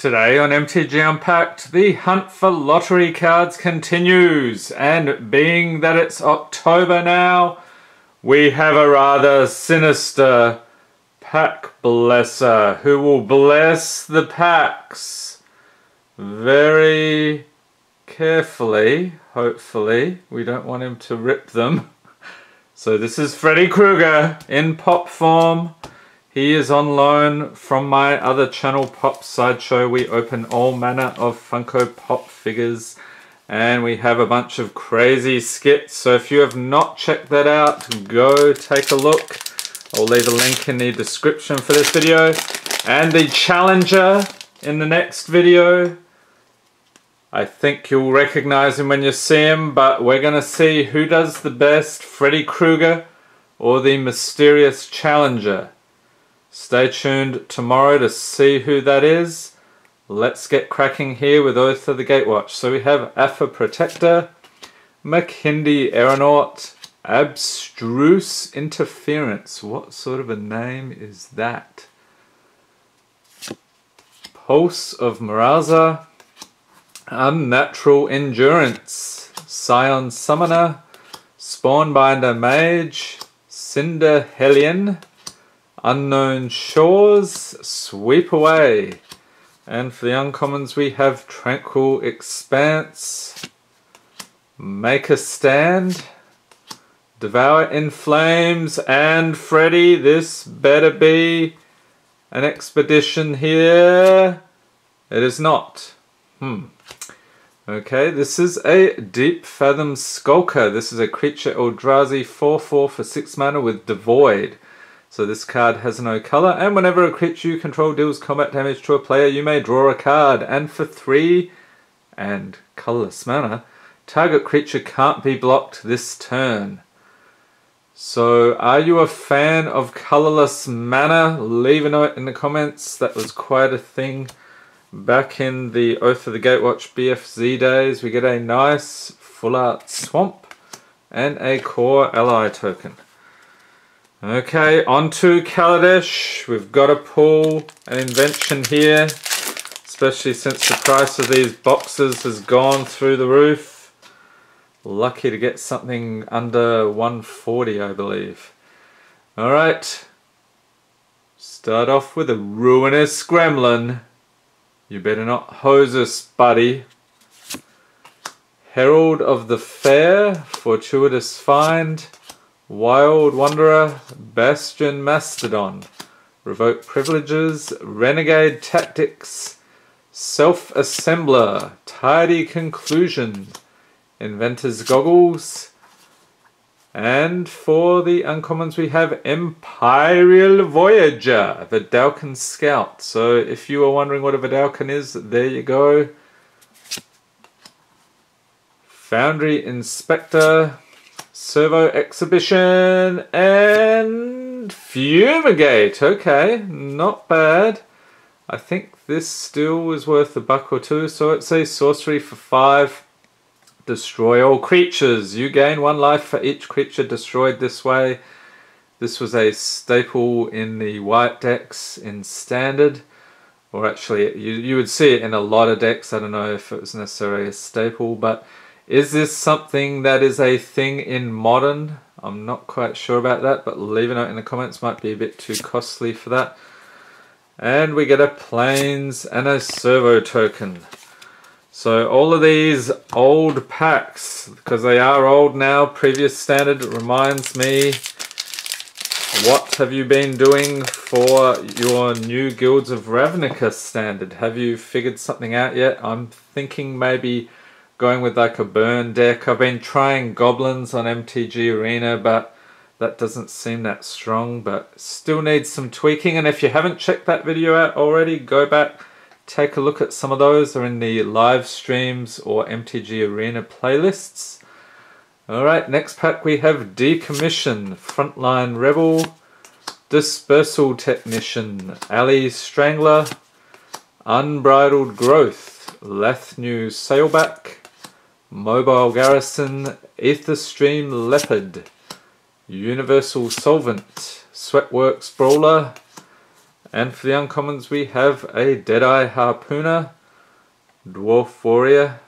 Today on MTG Unpacked, the hunt for lottery cards continues, and being that it's October now, we have a rather sinister pack blesser who will bless the packs very carefully, hopefully. We don't want him to rip them. So this is Freddy Krueger in pop form. He is on loan from my other channel, Pop Sideshow. We open all manner of Funko Pop figures and we have a bunch of crazy skits. So if you have not checked that out, go take a look. I'll leave a link in the description for this video. And the challenger in the next video, I think you'll recognize him when you see him, but we're going to see who does the best, Freddy Krueger or the mysterious challenger. Stay tuned tomorrow to see who that is. Let's get cracking here with Aether the Gatewatch. So we have Aether Protector, Makindi Aeronaut, Abstruse Interference. What sort of a name is that? Pulse of Miraza, Unnatural Endurance, Scion Summoner, Spawnbinder Mage, Cinder Hellion, Unknown Shores, Sweep Away. And for the uncommons we have Tranquil Expanse, Make a Stand, Devour in Flames, and Freddy, this better be an expedition here. It is not. Okay, this is a Deep Fathom Skulker. This is a creature Eldrazi 4/4 for 6 mana with Devoid. So this card has no color, and whenever a creature you control deals combat damage to a player, you may draw a card. And for 3 and colorless mana, target creature can't be blocked this turn. So are you a fan of colorless mana? Leave a note in the comments. That was quite a thing back in the Aether the Gatewatch BFZ days. We get a nice full art swamp and a core ally token. Okay, on to Kaladesh. We've got to pull an invention here, especially since the price of these boxes has gone through the roof. Lucky to get something under 140, I believe. Alright, start off with a Ruinous Gremlin. You better not hose us, buddy. Herald of the Fair, Fortuitous Find, Wild Wanderer, Bastion Mastodon, Revoke Privileges, Renegade Tactics, Self-Assembler, Tidy Conclusion, Inventor's Goggles, and for the uncommons we have Imperial Voyager, Vidalcan Scout. So if you are wondering what a Vidalcan is, there you go. Foundry Inspector, Servo Exhibition, and Fumigate. Okay, not bad. I think this still is worth $1 or $2. So it's a sorcery for 5. Destroy all creatures. You gain 1 life for each creature destroyed this way. This was a staple in the white decks in Standard. Or actually, you would see it in a lot of decks. I don't know if it was necessarily a staple, but is this something that is a thing in Modern? I'm not quite sure about that, but leave a note in the comments. Might be a bit too costly for that. And we get a Plains and a Servo token. So all of these old packs, because they are old now, previous Standard, reminds me, what have you been doing for your new Guilds of Ravnica Standard? Have you figured something out yet? I'm thinking maybe going with like a burn deck. I've been trying goblins on MTG Arena, but that doesn't seem that strong, but still needs some tweaking. And if you haven't checked that video out already, go back, take a look at some of those. They're in the live streams or MTG Arena playlists. Alright, next pack we have Decommission, Frontline Rebel, Dispersal Technician, Alley Strangler, Unbridled Growth, Lathnew Sailback, Mobile Garrison, Aetherstream Leopard, Universal Solvent, Sweatworks Brawler, And for the uncommons we have a Deadeye Harpooner. Dwarf Warrior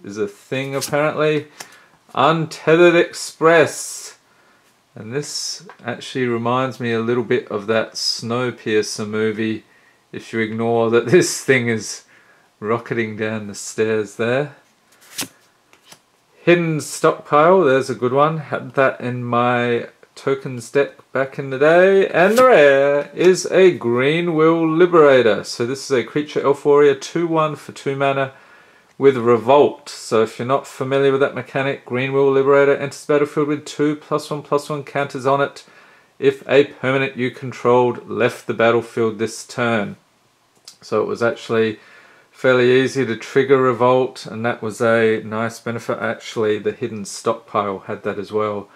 is a thing apparently. Untethered Express. And this actually reminds me a little bit of that Snowpiercer movie, if you ignore that this thing is rocketing down the stairs there. Hidden Stockpile, there's a good one. Had that in my tokens deck back in the day. And the rare is a Green Will Liberator. So this is a creature elf warrior, 2/1 for 2 mana with Revolt. So if you're not familiar with that mechanic, Green Will Liberator enters the battlefield with 2+1/+1 counters on it if a permanent you controlled left the battlefield this turn. So it was actually fairly easy to trigger Revolt, and that was a nice benefit. Actually, the Hidden Stockpile had that as well.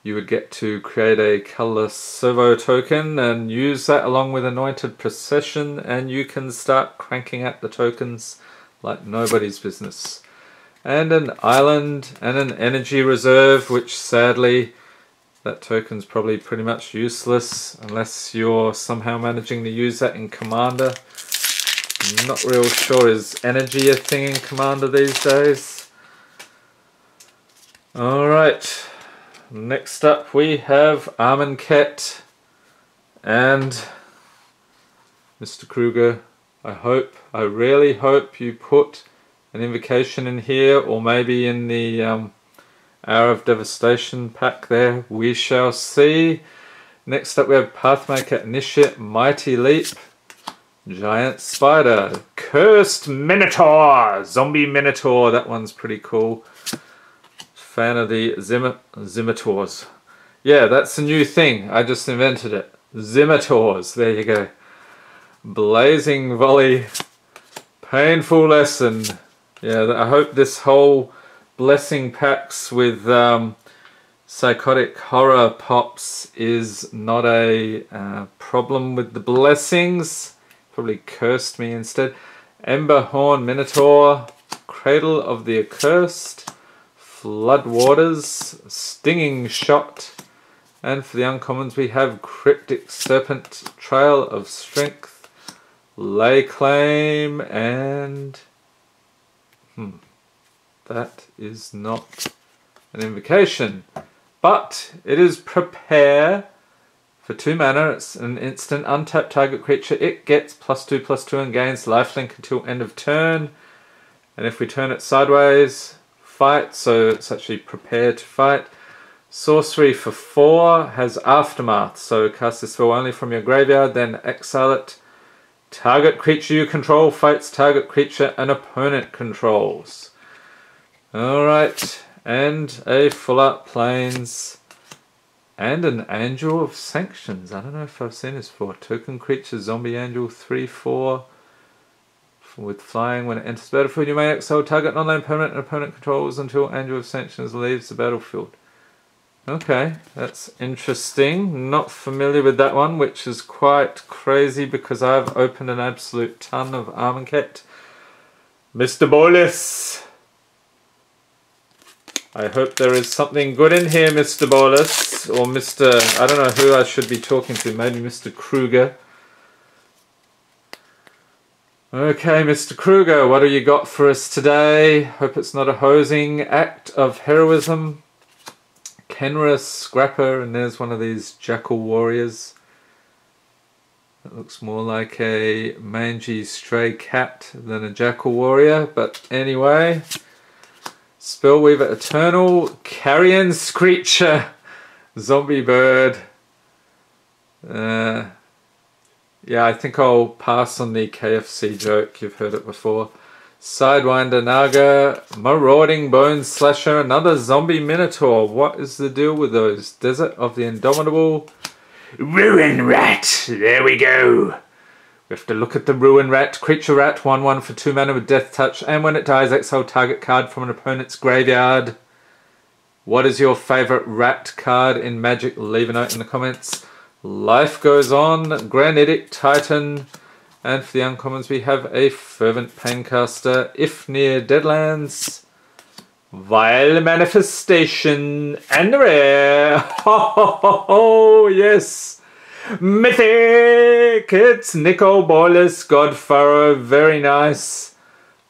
You would get to create a colorless servo token and use that along with Anointed Procession, and you can start cranking out the tokens like nobody's business. And an island and an energy reserve, which sadly that token's probably pretty much useless unless you're somehow managing to use that in Commander. I'm not real sure, is energy a thing in Commander these days? Alright, next up we have Amonkhet and Mr. Kruger. I really hope you put an invocation in here, or maybe in the Hour of Devastation pack there. We shall see. Next up we have Pathmaker Initiate, Mighty Leap, Giant Spider, Cursed Minotaur, Zombie Minotaur, that one's pretty cool. Fan of the Zimitors. Yeah, that's a new thing, I just invented it. Zimitors, there you go. Blazing Volley, Painful Lesson. Yeah, I hope this whole blessing packs with psychotic horror pops is not a problem with the blessings. Probably cursed me instead. Emberhorn Minotaur, Cradle of the Accursed, Floodwaters, Stinging Shot, and for the uncommons we have Cryptic Serpent, Trail of Strength, Lay Claim, and that is not an invocation, but it is Prepare. For 2 mana, it's an instant untapped target creature. It gets +2/+2 and gains lifelink until end of turn. And if we turn it sideways, fight, so it's actually Prepare to Fight. Sorcery for 4 has Aftermath, so cast this spell only from your graveyard, then exile it. Target creature you control fights target creature an opponent controls. Alright, and a Full Art Plains. And an Angel of Sanctions. I don't know if I've seen this before. Token creature, Zombie Angel, 3/4. With flying, when it enters the battlefield, you may exile target non-land permanent and opponent controls until Angel of Sanctions leaves the battlefield. Okay, that's interesting. Not familiar with that one, which is quite crazy because I've opened an absolute ton of Amonkhet. Mr. Bolus! I hope there is something good in here, Mr. Bolus, or Mr. I don't know who I should be talking to, maybe Mr. Kruger. Okay, Mr. Kruger, what have you got for us today? Hope it's not a hosing act of heroism. Kenra Scrapper, and there's one of these Jackal Warriors. It looks more like a mangy stray cat than a Jackal Warrior, but anyway. Spellweaver Eternal, Carrion Screecher, Zombie Bird. Yeah, I think I'll pass on the KFC joke, you've heard it before. Sidewinder Naga, Marauding Bone Slasher, another Zombie Minotaur. What is the deal with those? Desert of the Indomitable. Ruin Rat, there we go. We have to look at the Ruin Rat. Creature Rat, 1/1 for 2 mana with Death Touch, and when it dies, exile target card from an opponent's graveyard. What is your favourite rat card in Magic? Leave a note in the comments. Life Goes On, Granitic Titan, and for the uncommons we have a Fervent Paincaster, If Near Deadlands, Vile Manifestation, and the rare. Oh, yes! Mythic! It's Nicol Bolas, God-Pharaoh. Very nice.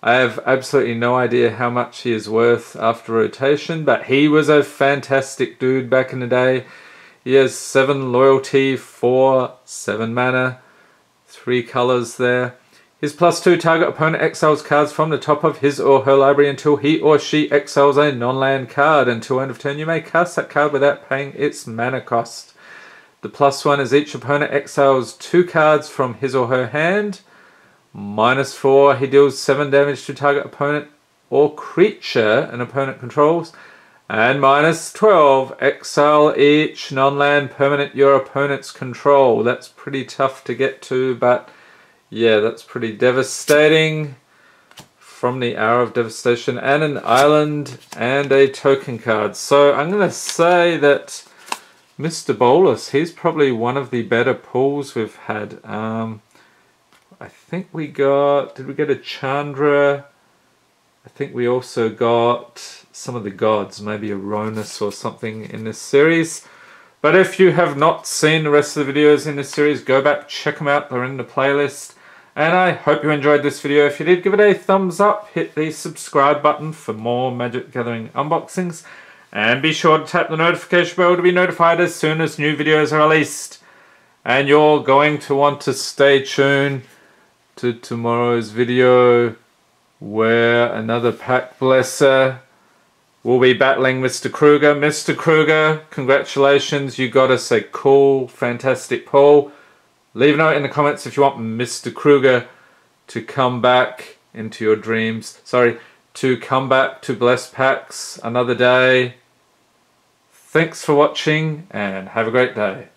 I have absolutely no idea how much he is worth after rotation, but he was a fantastic dude back in the day. He has 7 loyalty, 4, 7 mana, 3 colors there. His +2 target opponent exiles cards from the top of his or her library until he or she exiles a non-land card. Until end of turn, you may cast that card without paying its mana cost. The +1 is each opponent exiles 2 cards from his or her hand. -4, he deals 7 damage to target opponent or creature an opponent controls. And -12, exile each non-land permanent your opponents control. That's pretty tough to get to, but yeah, that's pretty devastating. From the Hour of Devastation and an island and a token card. So I'm going to say that Mr. Bolas, he's probably one of the better pulls we've had. I think we got, did we get a Chandra? I think we also got some of the gods, maybe a Ronus or something in this series. But if you have not seen the rest of the videos in this series, go back, check them out, they're in the playlist. And I hope you enjoyed this video. If you did, give it a thumbs up, hit the subscribe button for more Magic Gathering unboxings. And be sure to tap the notification bell to be notified as soon as new videos are released. And you're going to want to stay tuned to tomorrow's video, where another pack blesser will be battling Mr. Kruger. Mr. Kruger, congratulations, you got us a cool, fantastic pull. Leave a note in the comments if you want Mr. Kruger to come back into your dreams. Sorry, to come back to bless packs another day. Thanks for watching and have a great day.